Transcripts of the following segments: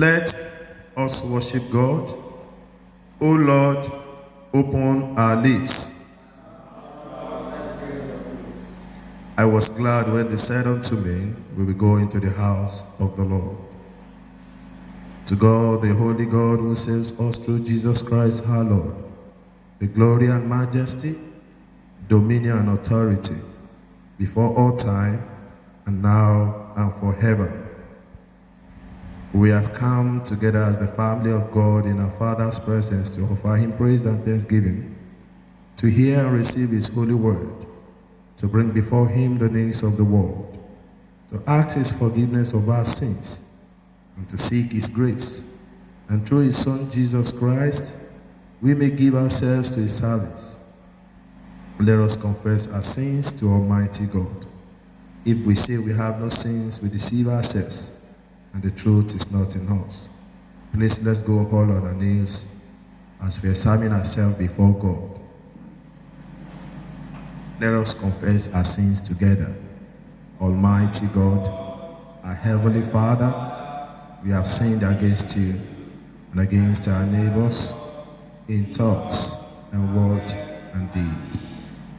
Let us worship God. O Lord, open our lips. I was glad when they said unto me, we will go into the house of the Lord. To God, the Holy God, who saves us through Jesus Christ our Lord, the glory and majesty, dominion and authority, before all time, and now and forever. We have come together as the family of God in our Father's presence to offer him praise and thanksgiving, to hear and receive his holy word, to bring before him the needs of the world, to ask his forgiveness of our sins, and to seek his grace. And through his Son, Jesus Christ, we may give ourselves to his service. Let us confess our sins to Almighty God. If we say we have no sins, we deceive ourselves, and the truth is not in us. Please, let's go all on our knees as we examine ourselves before God. Let us confess our sins together. Almighty God, our Heavenly Father, we have sinned against you and against our neighbors in thoughts and word and deed,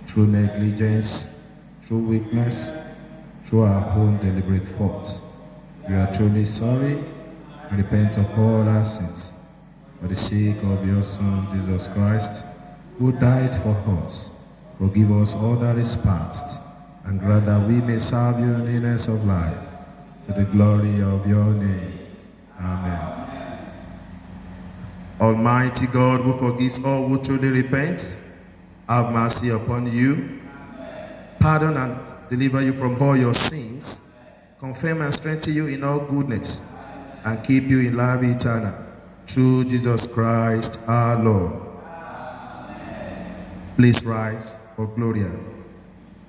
through negligence, through weakness, through our own deliberate faults. We are truly sorry and repent of all our sins for the sake of your Son, Jesus Christ, who died for us. Forgive us all that is past, and grant that we may serve you in newness of life, to the glory of your name. Amen. Almighty God, who forgives all who truly repent, have mercy upon you, pardon and deliver you from all your sins, confirm and strengthen you in all goodness, and keep you in life eternal, through Jesus Christ our Lord. Please rise for Gloria.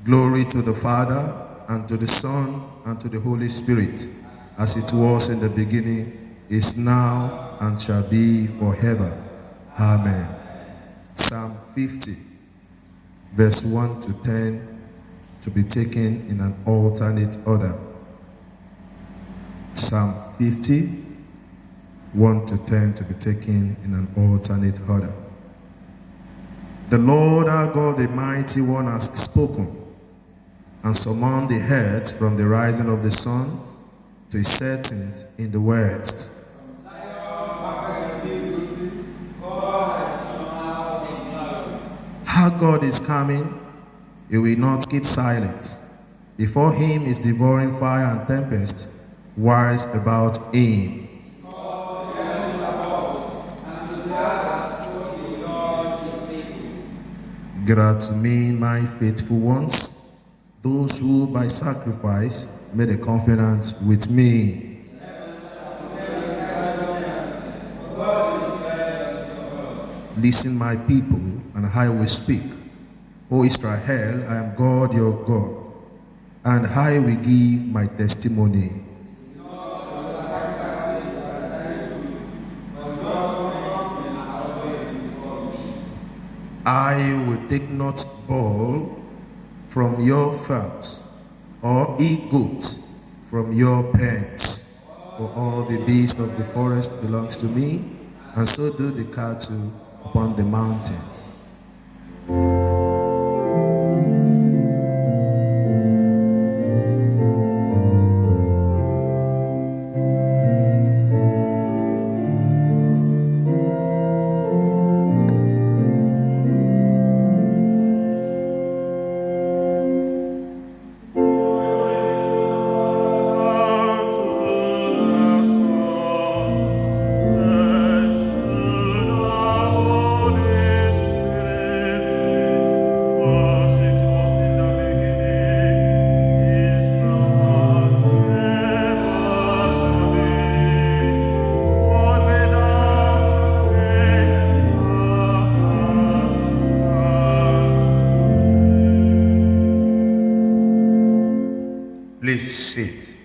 Glory to the Father, and to the Son, and to the Holy Spirit, as it was in the beginning, is now, and shall be forever. Amen. Psalm 50, verse 1 to 10, to be taken in an alternate order. Psalm 50, 1 to 10, to be taken in an alternate order. The Lord our God, the mighty one, has spoken, and summoned the earth from the rising of the sun to its settings in the west. Our God is coming, he will not keep silence. Before him is devouring fire and tempest, wise about him. Grant to me, my faithful ones, those who by sacrifice made a covenant with me. Listen, my people, and I will speak. O Israel, I am God your God, and I will give my testimony. I will take not bull from your farms, or e-goat from your pens, for all the beasts of the forest belongs to me, and so do the cattle upon the mountains. Please sit.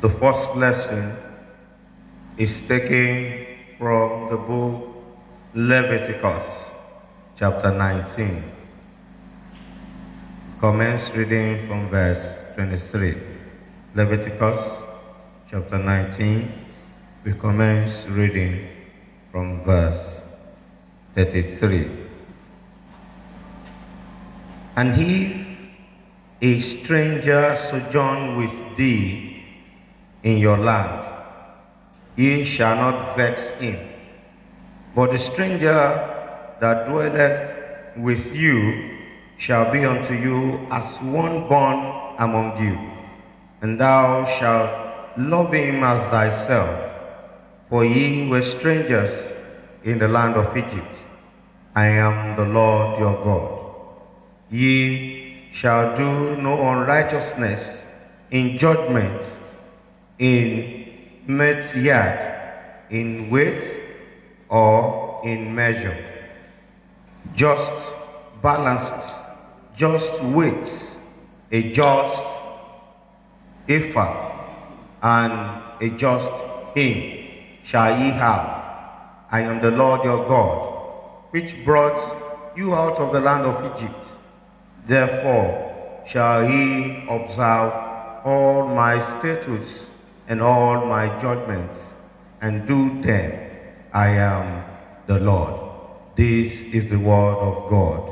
The first lesson is taken from the book Leviticus, chapter 19. Commence reading from verse 23. Leviticus chapter 19, we commence reading from verse 33. And if a stranger sojourn with thee in your land, ye shall not vex him. But the stranger that dwelleth with you shall be unto you as one born among you, and thou shalt love him as thyself. For ye were strangers in the land of Egypt. I am the Lord your God. Ye shall do no unrighteousness in judgment, in meteyard, in weight, or in measure. Just balances, just weights, a just ephah, and a just hin shall ye have. I am the Lord your God, which brought you out of the land of Egypt. Therefore shall ye observe all my statutes and all my judgments, and do them. I am the Lord. This is the word of God.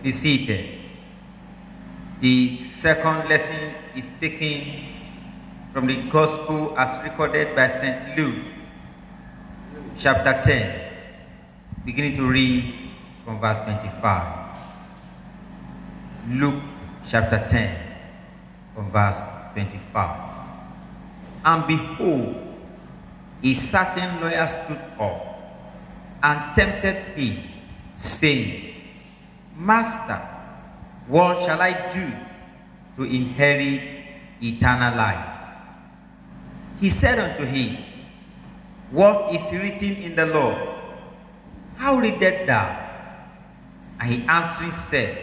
Be seated. The second lesson is taken from the Gospel as recorded by St. Luke, chapter 10, beginning to read from verse 25. Luke chapter 10, from verse 25. And behold, a certain lawyer stood up and tempted him, saying, Master, what shall I do to inherit eternal life? He said unto him, What is written in the law? How readest thou? And he answering said,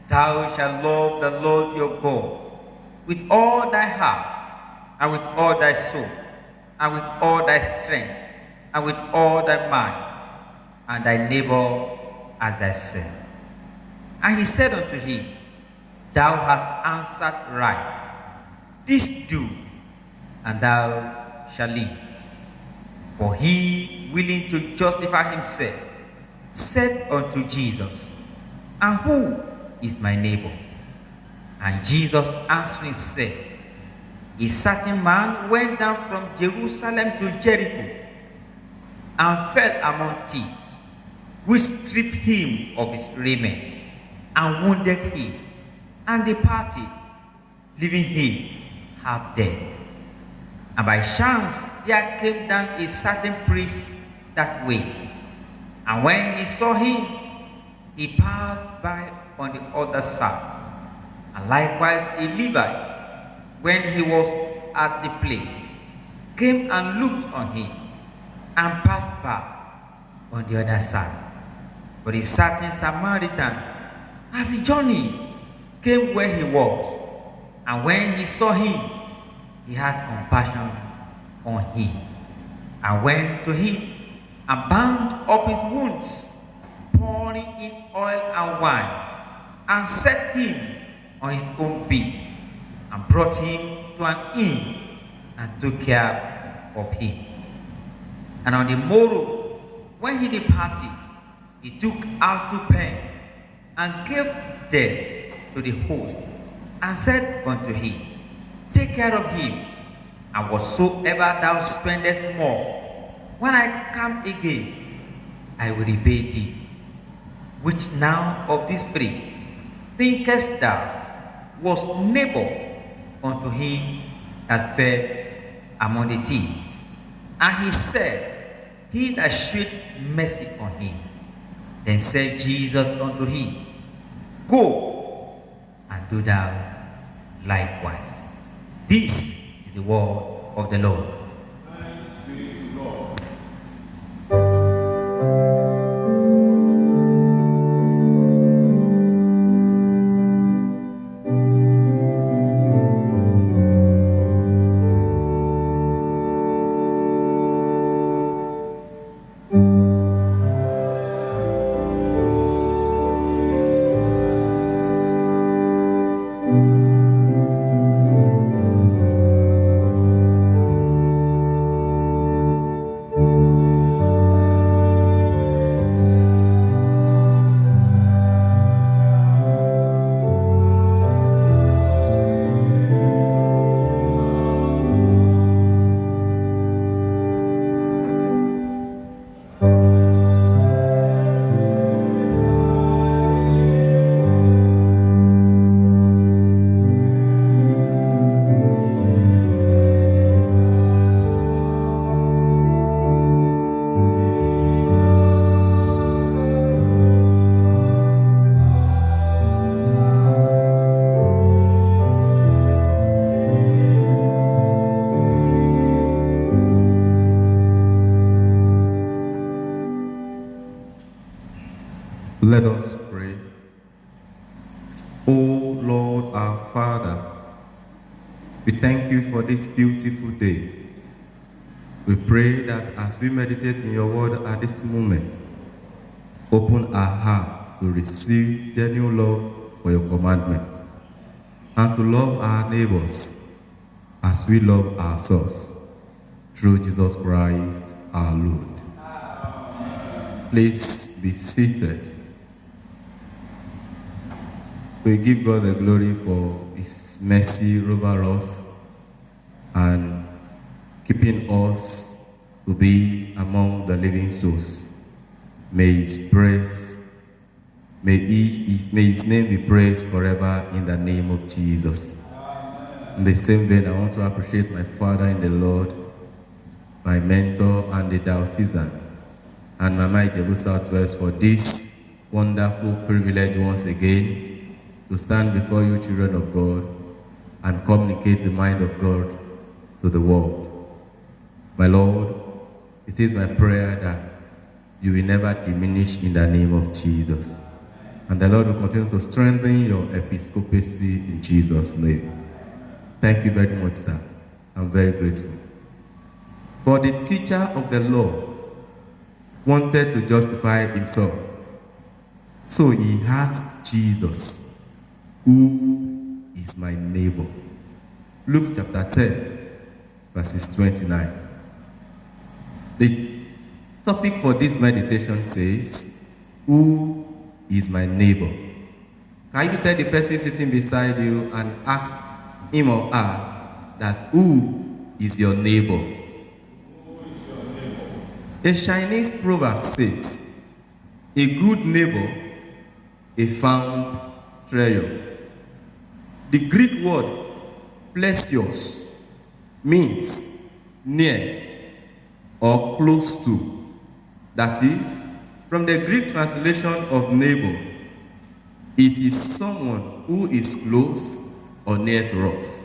Thou shalt love the Lord your God with all thy heart, and with all thy soul, and with all thy strength, and with all thy mind, and thy neighbor as thyself. And he said unto him, Thou hast answered right. This do, and thou shalt live. For he, willing to justify himself, said unto Jesus, And who is my neighbor? And Jesus answering said, A certain man went down from Jerusalem to Jericho, and fell among thieves, which stripped him of his raiment, and wounded him, and departed, leaving him half dead. And by chance there came down a certain priest that way, and when he saw him, he passed by on the other side. And likewise a Levite, when he was at the place, came and looked on him, and passed by on the other side. But a certain Samaritan, as he journeyed, came where he was, and when he saw him, he had compassion on him, and went to him, and bound up his wounds, pouring in oil and wine, and set him on his own beast, and brought him to an inn, and took care of him. And on the morrow, when he departed, he took out 2 pence, and gave them to the host, and said unto him, Take care of him, And whatsoever thou spendest more, when I come again, I will repay thee. Which now of these three thinkest thou was neighbor unto him that fell among the thieves? And he said, He that shewed mercy on him. Then said Jesus unto him, Go and do thou likewise. This is the word of the Lord. Let us pray. O Lord our Father, we thank you for this beautiful day. We pray that as we meditate in your word at this moment, open our hearts to receive genuine love for your commandments and to love our neighbors as we love ourselves through Jesus Christ our Lord. Please be seated. We give God the glory for his mercy over us and keeping us to be among the living souls. May his name be praised forever in the name of Jesus. In the same vein, I want to appreciate my father in the Lord, my mentor and the Diocesan, and Mama Ijebu Southwest for this wonderful privilege once again to stand before you, children of God, and communicate the mind of God to the world. My Lord, it is my prayer that you will never diminish in the name of Jesus. And the Lord will continue to strengthen your episcopacy in Jesus' name. Thank you very much, sir. I'm very grateful. For the teacher of the law wanted to justify himself. So he asked Jesus, who is my neighbor? Luke chapter 10, verses 29. The topic for this meditation says, who is my neighbor? Can you tell the person sitting beside you and ask him or her that who is your neighbor? A Chinese proverb says, a good neighbor, a found treasure. The Greek word plesios means near or close to. That is, from the Greek translation of neighbor, it is someone who is close or near to us.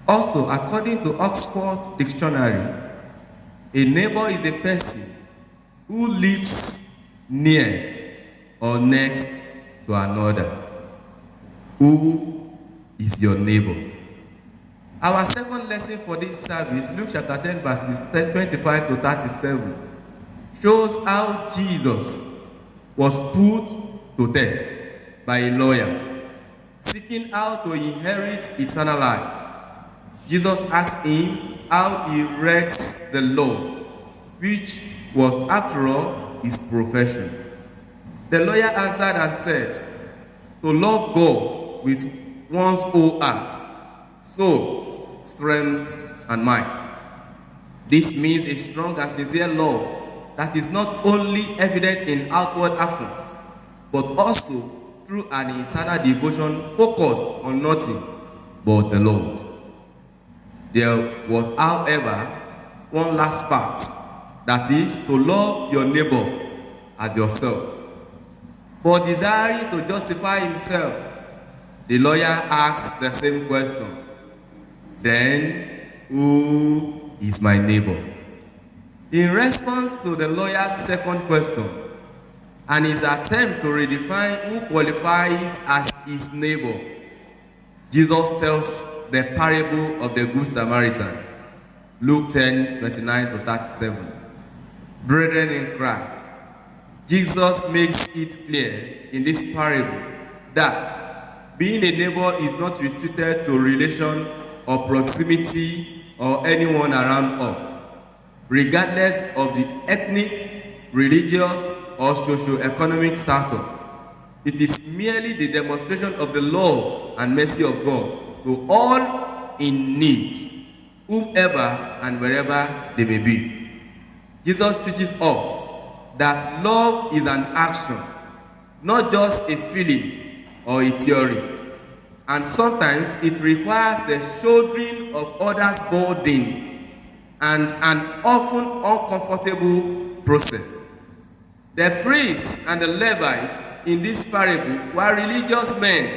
Also, according to Oxford Dictionary, a neighbor is a person who lives near or next to another. Who is your neighbor? Our second lesson for this service, Luke chapter 10, verses 25 to 37, shows how Jesus was put to test by a lawyer, seeking how to inherit eternal life. Jesus asked him how he reads the law, which was, after all, his profession. The lawyer answered and said, to love God with one's whole heart, soul, strength, and might. This means a strong and sincere love that is not only evident in outward actions, but also through an internal devotion focused on nothing but the Lord. There was, however, one last part, that is to love your neighbor as yourself. But desiring to justify himself, the lawyer asks the same question. Then, who is my neighbor? In response to the lawyer's second question, and his attempt to redefine who qualifies as his neighbor, Jesus tells the parable of the Good Samaritan, Luke 10:29-37. Brethren in Christ, Jesus makes it clear in this parable that being a neighbor is not restricted to relation or proximity or anyone around us, regardless of the ethnic, religious, or socio-economic status. It is merely the demonstration of the love and mercy of God to all in need, whomever and wherever they may be. Jesus teaches us that love is an action, not just a feeling or a theory. And sometimes it requires the shouldering of others' burdens and an often uncomfortable process. The priests and the Levites in this parable were religious men,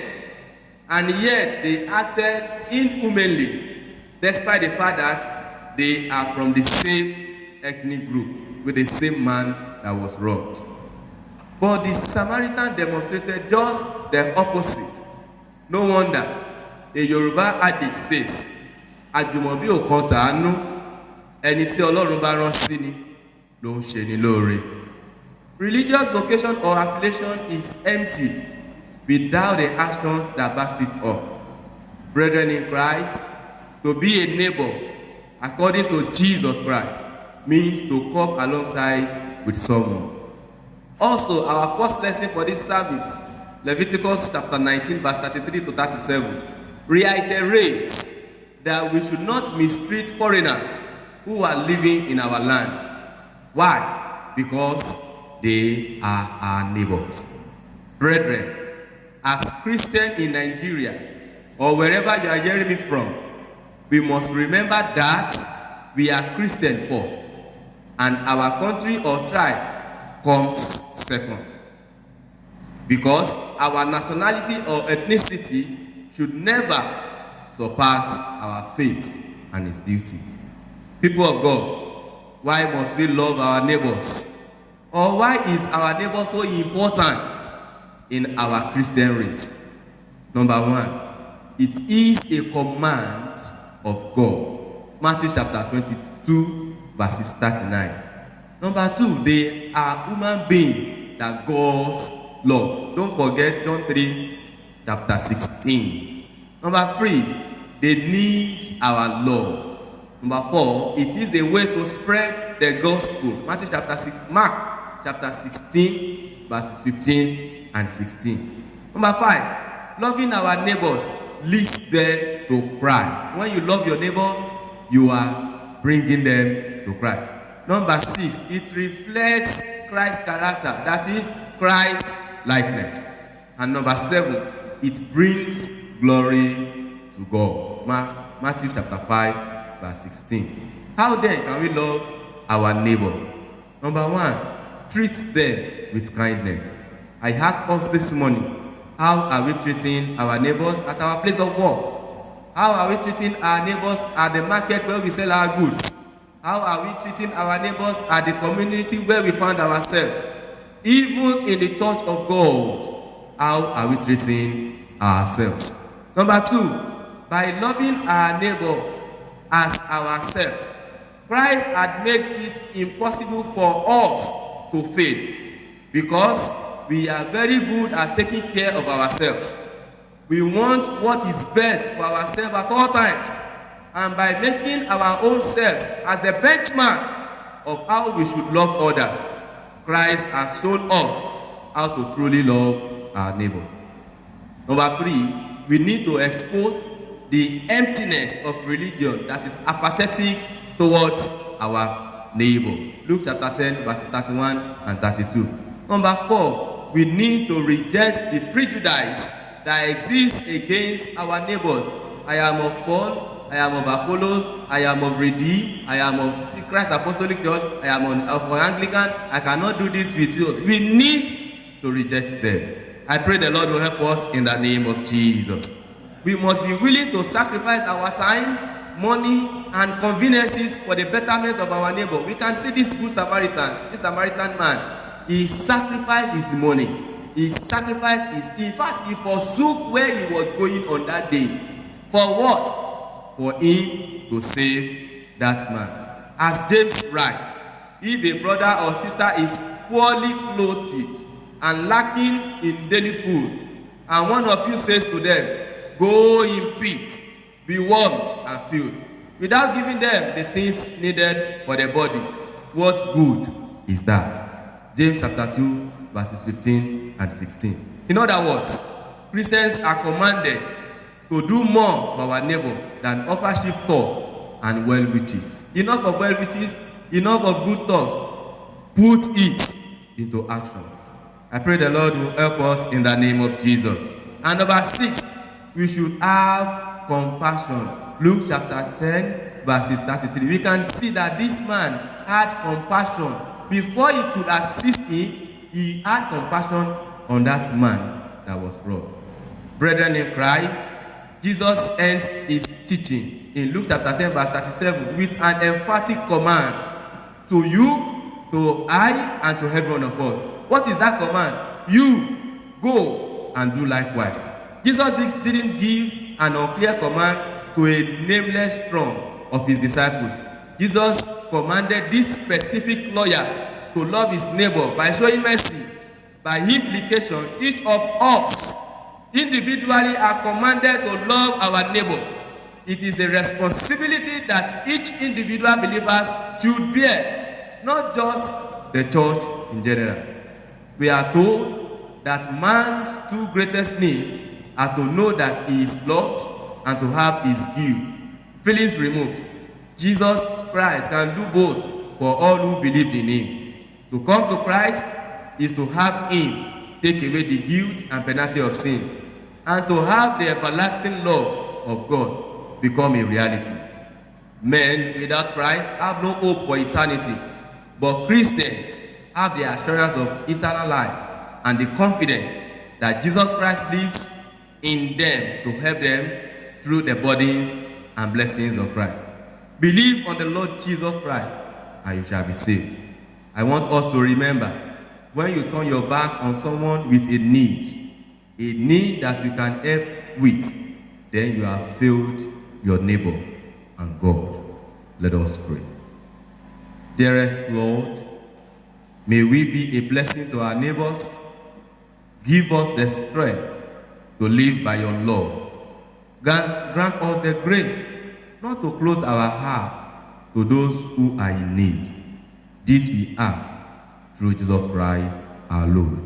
and yet they acted inhumanly, despite the fact that they are from the same ethnic group with the same man that was robbed. But the Samaritan demonstrated just the opposite. No wonder a Yoruba adage says, "Àjùmọ̀bí ò kan tàánú, ẹni tí Ọlọ́run bá rán sí ni ló ń ṣe ni lóore." Religious vocation or affiliation is empty without the actions that backs it up. Brethren in Christ, to be a neighbor according to Jesus Christ means to come alongside with someone. Also, our first lesson for this service, Leviticus chapter 19, verse 33-37, reiterates that we should not mistreat foreigners who are living in our land. Why? Because they are our neighbors. Brethren, as Christians in Nigeria, or wherever you are hearing me from, we must remember that we are Christian first, and our country or tribe comes second. Because our nationality or ethnicity should never surpass our faith and its duty. People of God, why must we love our neighbors? Or why is our neighbor so important in our Christian race? Number one, it is a command of God. Matthew chapter 22, verses 39. Number two, they are human beings that God loves. Don't forget John 3, chapter 16. Number three, they need our love. Number four, it is a way to spread the gospel. Mark chapter 16, verses 15 and 16. Number five, loving our neighbors leads them to Christ. When you love your neighbors, you are bringing them to Christ. Number six, it reflects Christ's character, that is Christ's likeness. And number seven, it brings glory to God. Matthew chapter 5, verse 16. How then can we love our neighbors? Number one, treat them with kindness. I asked us this morning, how are we treating our neighbors at our place of work? How are we treating our neighbors at the market where we sell our goods? How are we treating our neighbors at the community where we find ourselves? Even in the church of God, how are we treating ourselves? Number two, by loving our neighbors as ourselves, Christ had made it impossible for us to fail, because we are very good at taking care of ourselves. We want what is best for ourselves at all times. And by making our own selves as the benchmark of how we should love others, Christ has shown us how to truly love our neighbors. Number three, we need to expose the emptiness of religion that is apathetic towards our neighbor. Luke chapter 10, verses 31 and 32. Number 4, we need to reject the prejudice that exists against our neighbors. I am of Paul, I am of Apollos, I am of Redeem, I am of Christ Apostolic Church, I am of Anglican, I cannot do this with you. We need to reject them. I pray the Lord will help us in the name of Jesus. We must be willing to sacrifice our time, money, and conveniences for the betterment of our neighbor. We can see this good Samaritan, this Samaritan man, he sacrificed his money. He sacrificed his, in fact, he forsook where he was going on that day. For what? For him to save that man. As James writes, if a brother or sister is poorly clothed and lacking in daily food, and one of you says to them, go in peace, be warmed and filled, without giving them the things needed for the body, what good is that? James chapter 2, verses 15 and 16. In other words, Christians are commanded to do more for our neighbor than offer cheap talk and well wishes. Enough of well wishes, enough of good talks. Put it into actions. I pray the Lord will help us in the name of Jesus. And number 6, we should have compassion. Luke chapter 10, verses 33. We can see that this man had compassion. Before he could assist him, he had compassion on that man that was robbed. Brethren in Christ, Jesus ends his teaching in Luke chapter 10, verse 37 with an emphatic command to you, to I, and to every one of us. What is that command? You go and do likewise. Jesus didn't give an unclear command to a nameless throng of his disciples. Jesus commanded this specific lawyer to love his neighbor by showing mercy. By implication, each of us individually are commanded to love our neighbor. It is a responsibility that each individual believer should bear, not just the church in general. We are told that man's 2 greatest needs are to know that he is loved and to have his guilt, feelings removed. Jesus Christ can do both for all who believed in him. To come to Christ is to have him take away the guilt and penalty of sins, and to have the everlasting love of God become a reality. Men without Christ have no hope for eternity, but Christians have the assurance of eternal life and the confidence that Jesus Christ lives in them to help them through the burdens and blessings of Christ. Believe on the Lord Jesus Christ and you shall be saved. I want us to remember, when you turn your back on someone with a need that you can help with, then you have failed your neighbor and God. Let us pray. Dearest Lord, may we be a blessing to our neighbors. Give us the strength to live by your love. Grant us the grace not to close our hearts to those who are in need. This we ask through Jesus Christ our Lord.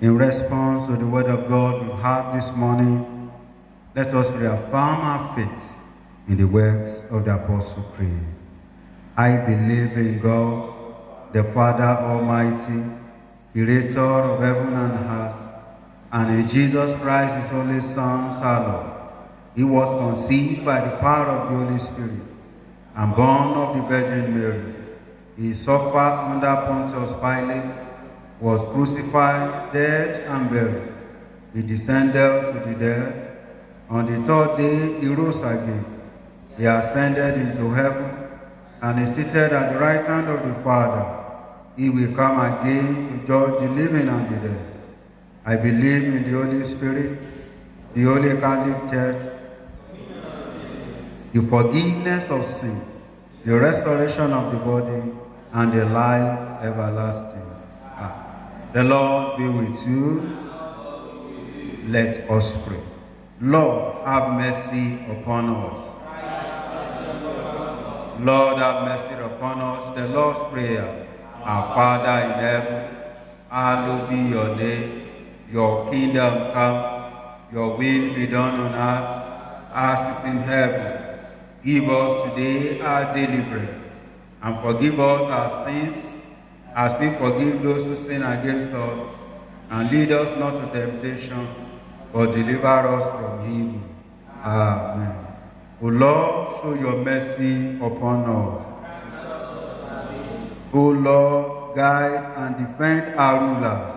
In response to the word of God we heard this morning, let us reaffirm our faith in the works of the Apostle Creed. I believe in God, the Father Almighty, creator of heaven and earth, and in Jesus Christ, his only Son, our Lord. He was conceived by the power of the Holy Spirit and born of the Virgin Mary. He suffered under Pontius Pilate, was crucified, dead, and buried. He descended to the dead. On the third day, he rose again. He ascended into heaven and is seated at the right hand of the Father. He will come again to judge the living and the dead. I believe in the Holy Spirit, the Holy Catholic Church, the forgiveness of sin, the restoration of the body, and the life everlasting. The Lord be with you. Let us pray. Lord, have mercy upon us. Lord, have mercy upon us. The Lord's Prayer. Our Father in heaven, hallowed be your name. Your kingdom come, your will be done on earth as it is in heaven. Give us today our daily bread, and forgive us our sins as we forgive those who sin against us. And lead us not to temptation, but deliver us from evil. Amen. O Lord, show your mercy upon us. O Lord, guide and defend our rulers.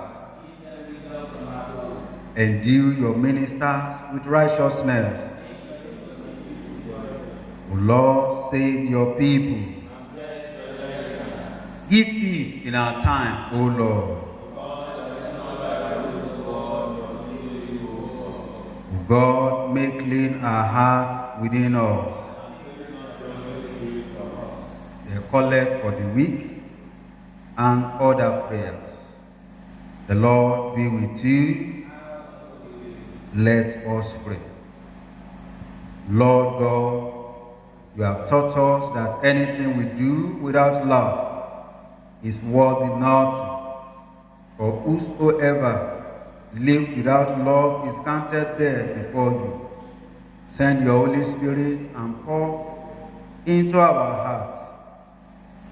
Endue your ministers with righteousness. O Lord, save your people. Give peace in our time, O Lord. O God, make clean our hearts within us. The collect for the weak and other prayers. The Lord be with you. Let us pray. Lord God, you have taught us that anything we do without love is worthy nothing. For whosoever lives without love is counted dead before you. Send your Holy Spirit and pour into our hearts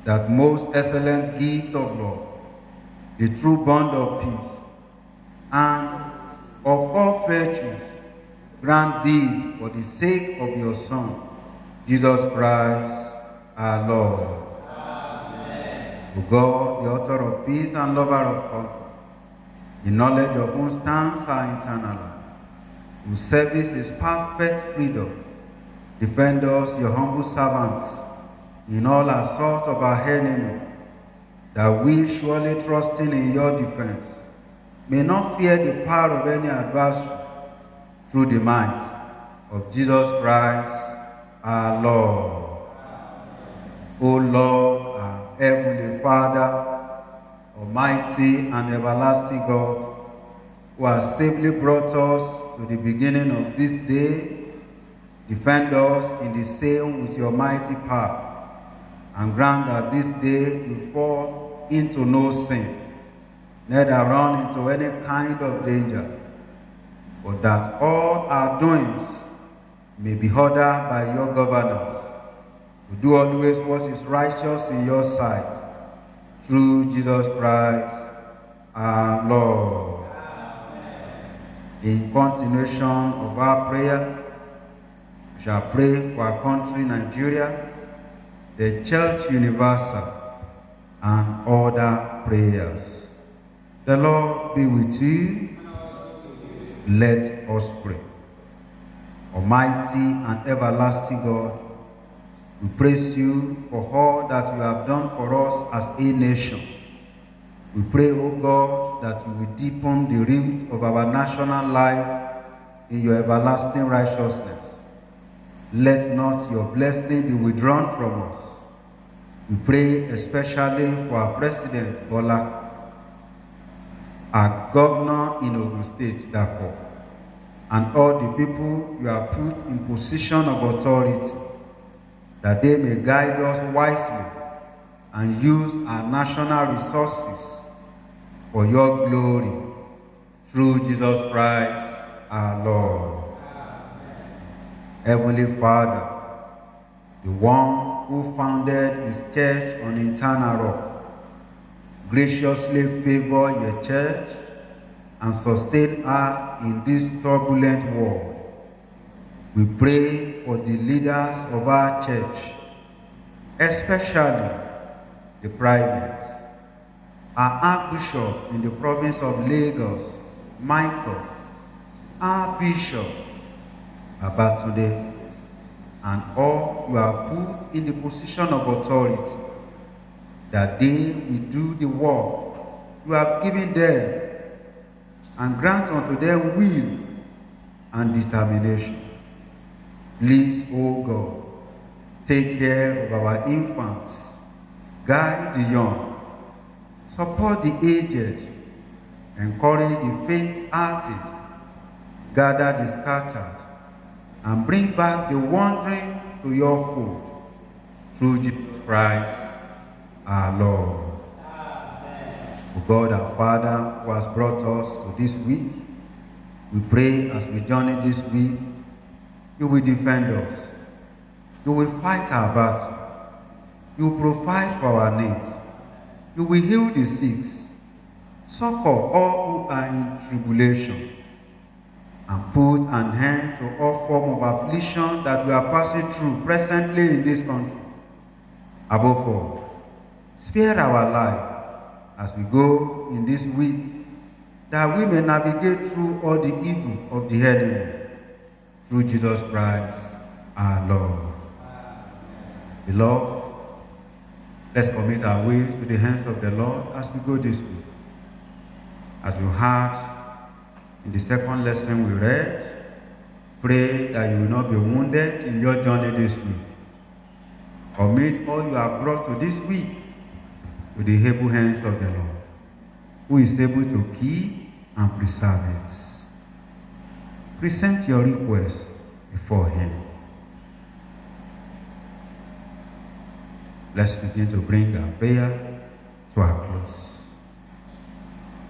that most excellent gift of love, the true bond of peace, and of all virtues. Grant these for the sake of your Son, Jesus Christ, our Lord. Amen. O God, the author of peace and lover of comfort, in knowledge of whom stands our eternal life, whose service is perfect freedom, defend us, your humble servants, in all assaults of our enemy, that we, surely trusting in your defense, may not fear the power of any adversary, through the might of Jesus Christ, our Lord. O Lord, our heavenly Father, almighty and everlasting God, who has safely brought us to the beginning of this day, defend us in the same with your mighty power, and grant that this day we fall into no sin, neither run into any kind of danger, but that all our doings may be ordered by your governance, to do always what is righteous in your sight, through Jesus Christ, our Lord. Amen. In continuation of our prayer, we shall pray for our country, Nigeria, the Church Universal, and other prayers. The Lord be with you. Let us pray. Almighty and everlasting God, we praise you for all that you have done for us as a nation. We pray, O God, that you will deepen the roots of our national life in your everlasting righteousness. Let not your blessing be withdrawn from us. We pray especially for our President, Bola, our Governor in Ogun State, Dapo, and all the people you have put in position of authority, that they may guide us wisely and use our national resources for your glory. through Jesus Christ our Lord. Heavenly Father, the one who founded his church on eternal rock, graciously favor your church and sustain her in this turbulent world. We pray for the leaders of our church, especially the primates, our Archbishop in the province of Lagos, Michael, our Bishop, Babatunde, and all you are put in the position of authority, that they will do the work you have given them, and grant unto them will and determination. Please, O God, take care of our infants, guide the young, support the aged, encourage the faint-hearted, gather the scattered, and bring back the wandering to your fold, through Jesus Christ our Lord. O God, our Father, who has brought us to this week, we pray as we journey this week, you will defend us, you will fight our battle, you will provide for our needs, you will heal the sick, succor all who are in tribulation, and put an end to all form of affliction that we are passing through presently in this country. Above all, spare our life as we go in this week, that we may navigate through all the evil of the enemy, through Jesus Christ our Lord. Beloved, let's commit our way to the hands of the Lord as we go this week. As we heard in the second lesson we read, pray that you will not be wounded in your journey this week. Commit all you have brought to this week to the able hands of the Lord, who is able to keep and preserve it. Present your request before Him. Let's begin to bring our prayer to a close.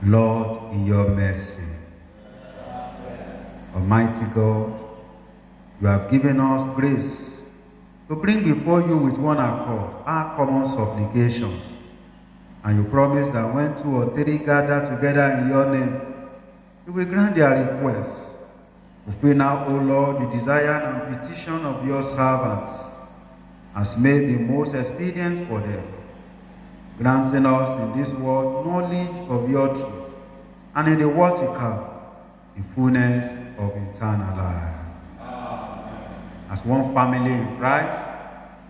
Lord, in your mercy, Almighty God, you have given us grace to bring before you with one accord our common supplications. And you promise that when 2 or 3 gather together in your name, you will grant their requests. Fulfill now, O Lord, the desire and petition of your servants, as may be most expedient for them, granting us in this world knowledge of your truth, and in the world to come, the fullness of eternal life. Amen. As one family in Christ,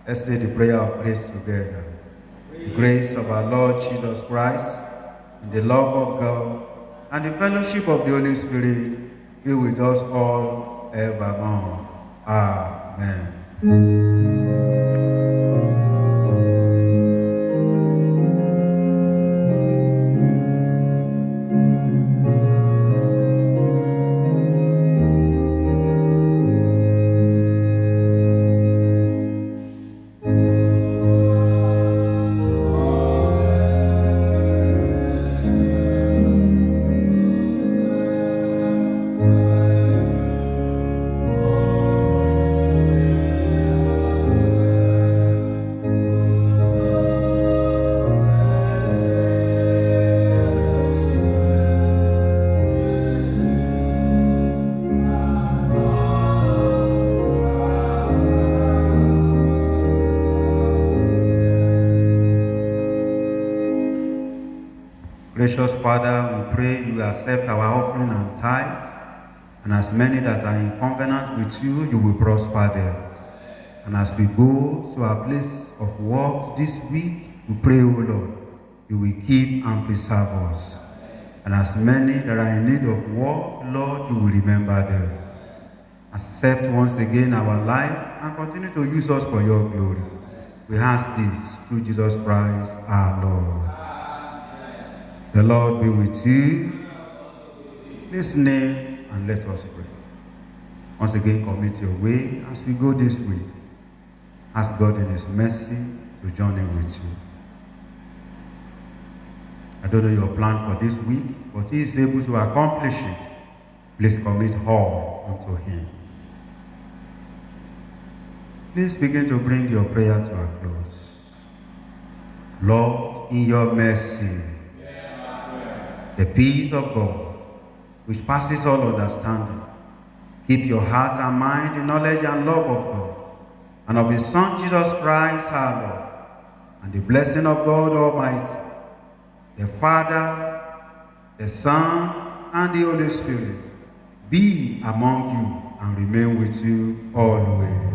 let's say the prayer of grace together. The grace of our Lord Jesus Christ, and the love of God, and the fellowship of the Holy Spirit be with us all evermore. Amen. Gracious Father, we pray you accept our offering and tithes, and as many that are in covenant with you, you will prosper them. And as we go to our place of work this week, we pray, O Lord, you will keep and preserve us. And as many that are in need of work, Lord, you will remember them. Accept once again our life and continue to use us for your glory. We ask this through Jesus Christ our Lord. The Lord be with you. Please kneel and let us pray. Once again, commit your way as we go this week. Ask God in His mercy to journey with you. don't know your plan for this week, but he is able to accomplish it. Please commit all unto him. Please begin to bring your prayer to a close. Lord, in your mercy, the peace of God, which passes all understanding, keep your heart and mind in knowledge and love of God, and of his Son Jesus Christ our Lord, and the blessing of God Almighty, the Father, the Son, and the Holy Spirit, be among you and remain with you always.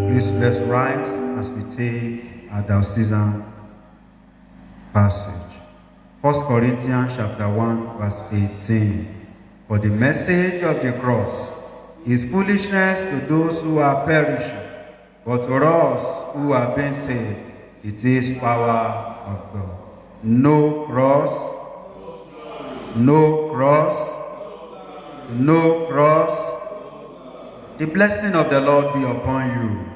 Please let's rise as we take our diocesan passage. 1 Corinthians chapter 1, verse 18. For the message of the cross is foolishness to those who are perishing, but to us who are being saved, it is power of God. No cross, no cross, no cross. The blessing of the Lord be upon you.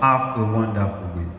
Have a wonderful week.